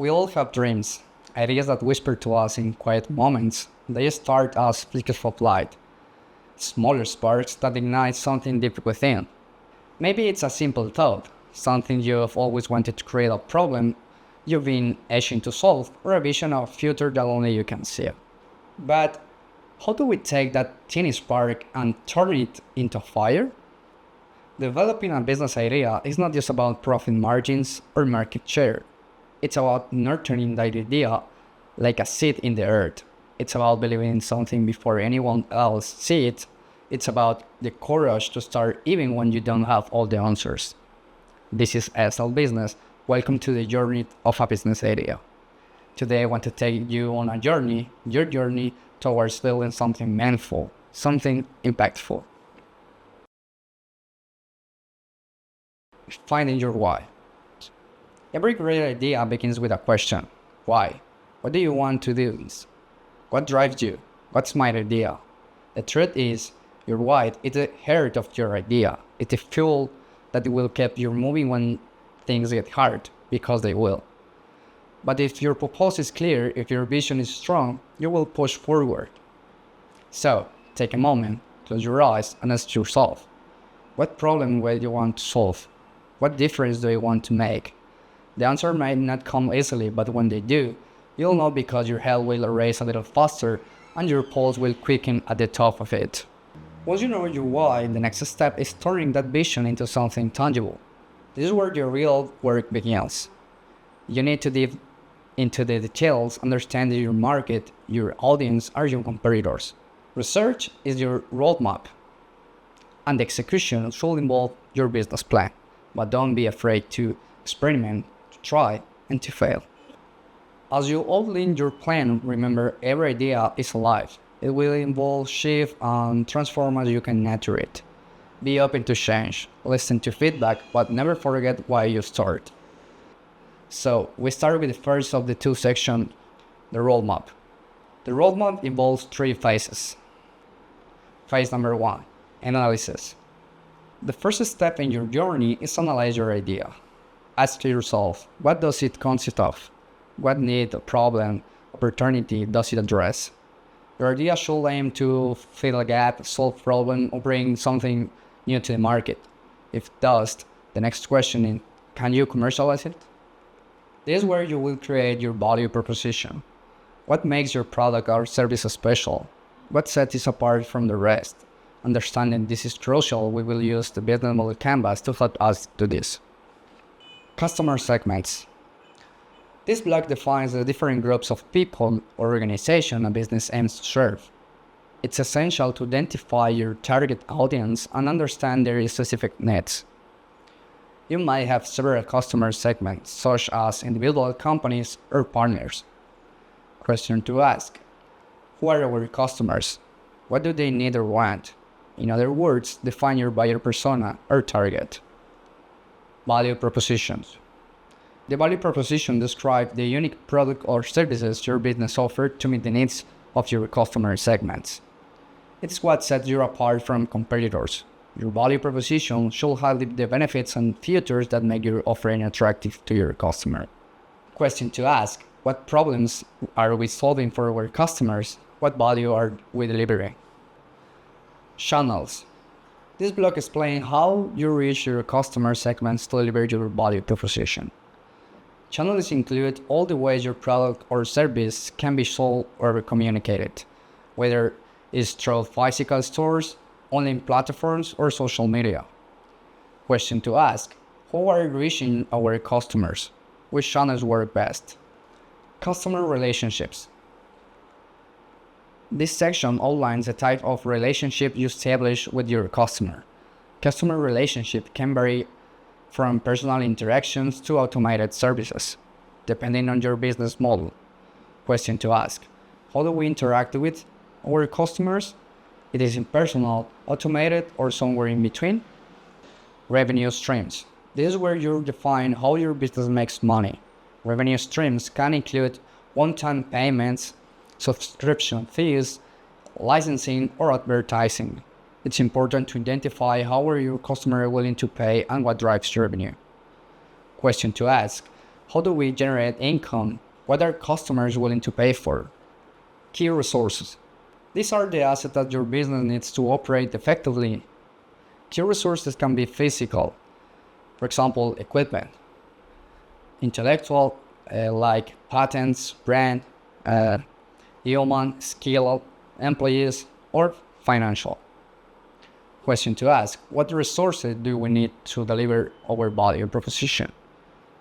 We all have dreams, ideas that whisper to us in quiet moments. They start as flickers of light, smaller sparks that ignite something deep within. Maybe it's a simple thought, something you've always wanted to create a problem you've been itching to solve, or a vision of a future that only you can see. But how do we take that teeny spark and turn it into fire? Developing a business idea is not just about profit margins or market share. It's about nurturing that idea like a seed in the earth. It's about believing in something before anyone else sees it. It's about the courage to start even when you don't have all the answers. This is SL Business. Welcome to the journey of a business idea. Today I want to take you on a journey, your journey towards building something meaningful, something impactful. Finding your why. Every great idea begins with a question. Why? What do you want to do this? What drives you? What's my idea? The truth is, your why is the heart of your idea. It's the fuel that will keep you moving when things get hard, because they will. But if your purpose is clear, if your vision is strong, you will push forward. So, take a moment, close your eyes, and ask yourself, what problem will you want to solve? What difference do you want to make? The answer might not come easily, but when they do, you'll know because your head will race a little faster and your pulse will quicken at the top of it. Once you know your why, the next step is turning that vision into something tangible. This is where your real work begins. You need to dive into the details, understand your market, your audience, or your competitors. Research is your roadmap, and the execution should involve your business plan. But don't be afraid to experiment, to try, and to fail. As you outline your plan, remember every idea is alive. It will evolve, shift, and transform as you can nurture it. Be open to change, listen to feedback, but never forget why you start. So, we start with the first of the two sections, the roadmap. The roadmap involves three phases. Phase number 1, analysis. The first step in your journey is to analyze your idea. Ask yourself, what does it consist of? What need, problem, opportunity does it address? Your idea should aim to fill a gap, solve a problem, or bring something new to the market. If it does, the next question is, can you commercialize it? This is where you will create your value proposition. What makes your product or service special? What sets it apart from the rest? Understanding this is crucial, we will use the business model canvas to help us do this. Customer segments. This block defines the different groups of people or organization a business aims to serve. It's essential to identify your target audience and understand their specific needs. You might have several customer segments, such as individual companies or partners. Question to ask: who are our customers? What do they need or want? In other words, define your buyer persona or target. Value propositions. The value proposition describes the unique product or services your business offers to meet the needs of your customer segments. It's what sets you apart from competitors. Your value proposition should highlight the benefits and features that make your offering attractive to your customer. Question to ask: what problems are we solving for our customers? What value are we delivering? Channels. This block explains how you reach your customer segments to deliver your value proposition. Channels include all the ways your product or service can be sold or communicated, whether it's through physical stores, online platforms, or social media. Question to ask: how are we reaching our customers? Which channels work best? Customer relationships. This section outlines the type of relationship you establish with your customer. Customer relationship can vary from personal interactions to automated services, depending on your business model. Question to ask: how do we interact with our customers? It is impersonal, automated, or somewhere in between? Revenue streams. This is where you define how your business makes money. Revenue streams can include one-time payments, subscription fees, licensing, or advertising. It's important to identify how are your customers willing to pay and what drives revenue. Question to ask: How do we generate income? What are customers willing to pay for? Key resources. These are the assets that your business needs to operate effectively. Key resources can be physical, for example, equipment, intellectual, like patents, brand, human, skill, employees, or financial. Question to ask: what resources do we need to deliver our value proposition?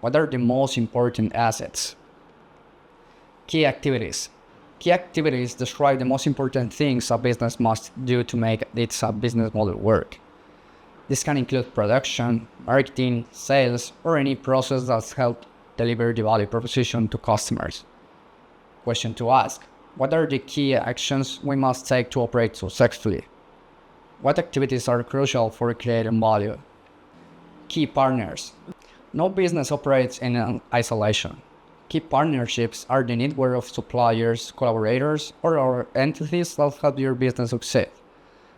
What are the most important assets? Key activities. Key activities describe the most important things a business must do to make its business model work. This can include production, marketing, sales, or any process that helps deliver the value proposition to customers. Question to ask: what are the key actions we must take to operate successfully? What activities are crucial for creating value? Key partners. No business operates in isolation. Key partnerships are the network of suppliers, collaborators, or other entities that help your business succeed.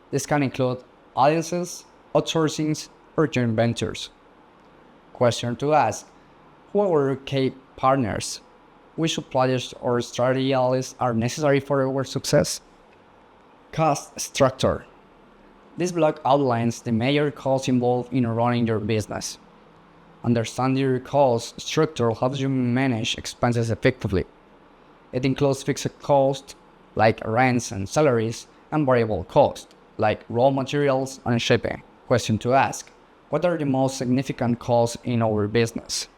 This can include alliances, outsourcings, or joint ventures. Question to ask: who are our key partners? Which suppliers or strategy allies are necessary for our success? Cost structure. This block outlines the major costs involved in running your business. Understanding your cost structure helps you manage expenses effectively. It includes fixed costs like rents and salaries, and variable costs like raw materials and shipping. Question to ask: what are the most significant costs in our business?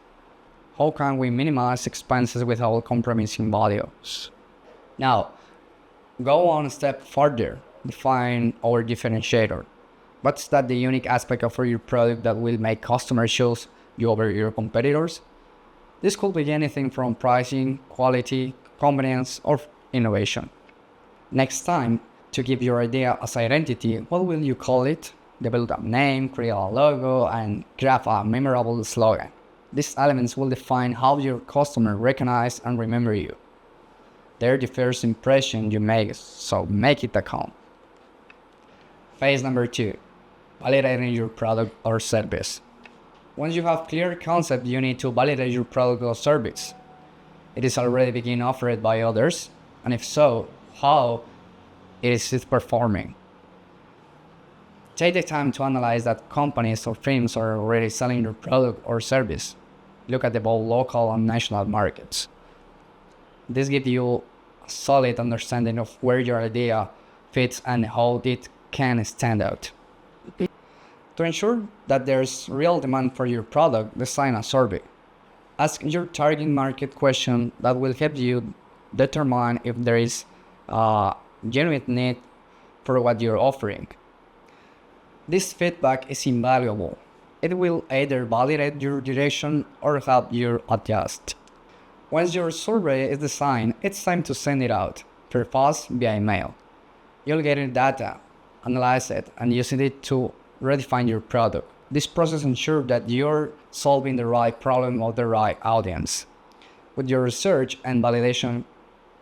How can we minimize expenses without compromising values? Now, go one step further. Define our differentiator. What's that the unique aspect of your product that will make customers choose you over your competitors? This could be anything from pricing, quality, convenience, or innovation. Next time, to give your idea as identity, what will you call it? Develop a name, create a logo, and craft a memorable slogan. These elements will define how your customer recognize and remember you. They're the first impression you make, so make it a count. Phase number 2, validating your product or service. Once you have clear concept, you need to validate your product or service. It is already being offered by others, and if so, how is it performing? Take the time to analyze that companies or firms are already selling your product or service. Look at the both local and national markets. This gives you a solid understanding of where your idea fits and how it can stand out. To ensure that there's real demand for your product, design a survey. Ask your target market question that will help you determine if there is a genuine need for what you're offering. This feedback is invaluable. It will either validate your direction or help you adjust. Once your survey is designed, it's time to send it out, per post via email. You'll get in data, analyze it, and use it to redefine your product. This process ensures that you're solving the right problem of the right audience. With your research and validation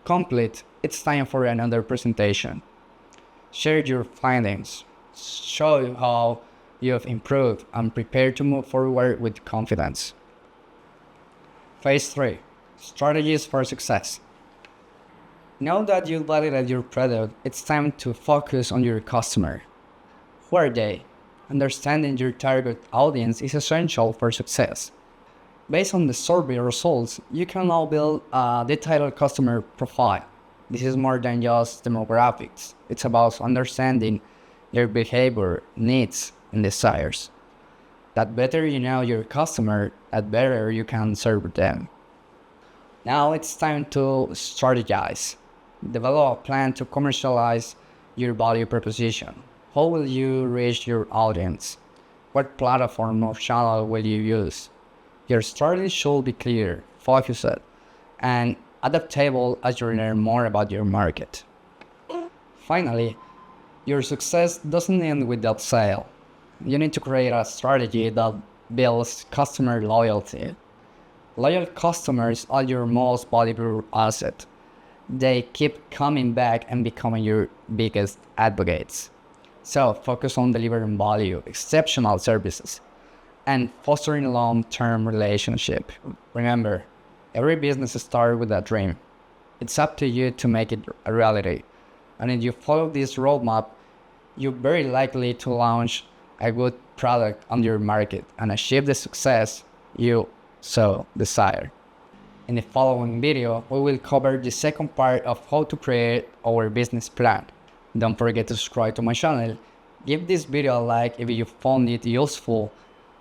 complete, it's time for another presentation. Share your findings, show how you've improved, and prepare to move forward with confidence. Phase 3, strategies for success. Now that you've validated your product, it's time to focus on your customer. Who are they? Understanding your target audience is essential for success. Based on the survey results, you can now build a detailed customer profile. This is more than just demographics. It's about understanding their behavior, needs, and desires. That better you know your customer, that better you can serve them. Now it's time to strategize. Develop a plan to commercialize your value proposition. How will you reach your audience? What platform or channel will you use? Your strategy should be clear, focused, and adaptable as you learn more about your market. Finally, your success doesn't end with that sale. You need to create a strategy that builds customer loyalty. Loyal customers are your most valuable asset. They keep coming back and becoming your biggest advocates. So focus on delivering value, exceptional services, and fostering a long-term relationship. Remember, Every business starts with a dream. It's up to you to make it a reality. And if you follow this roadmap, you're very likely to launch a good product on your market and achieve the success you so desire. In the following video, we will cover the second part of how to create our business plan. Don't forget to subscribe to my channel. Give this video a like if you found it useful.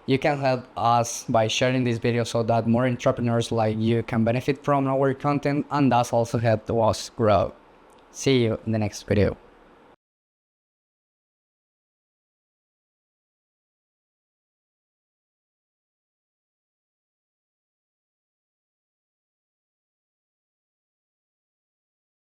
You can help us by sharing this video so that more entrepreneurs like you can benefit from our content, and thus also help us grow. See you in the next video.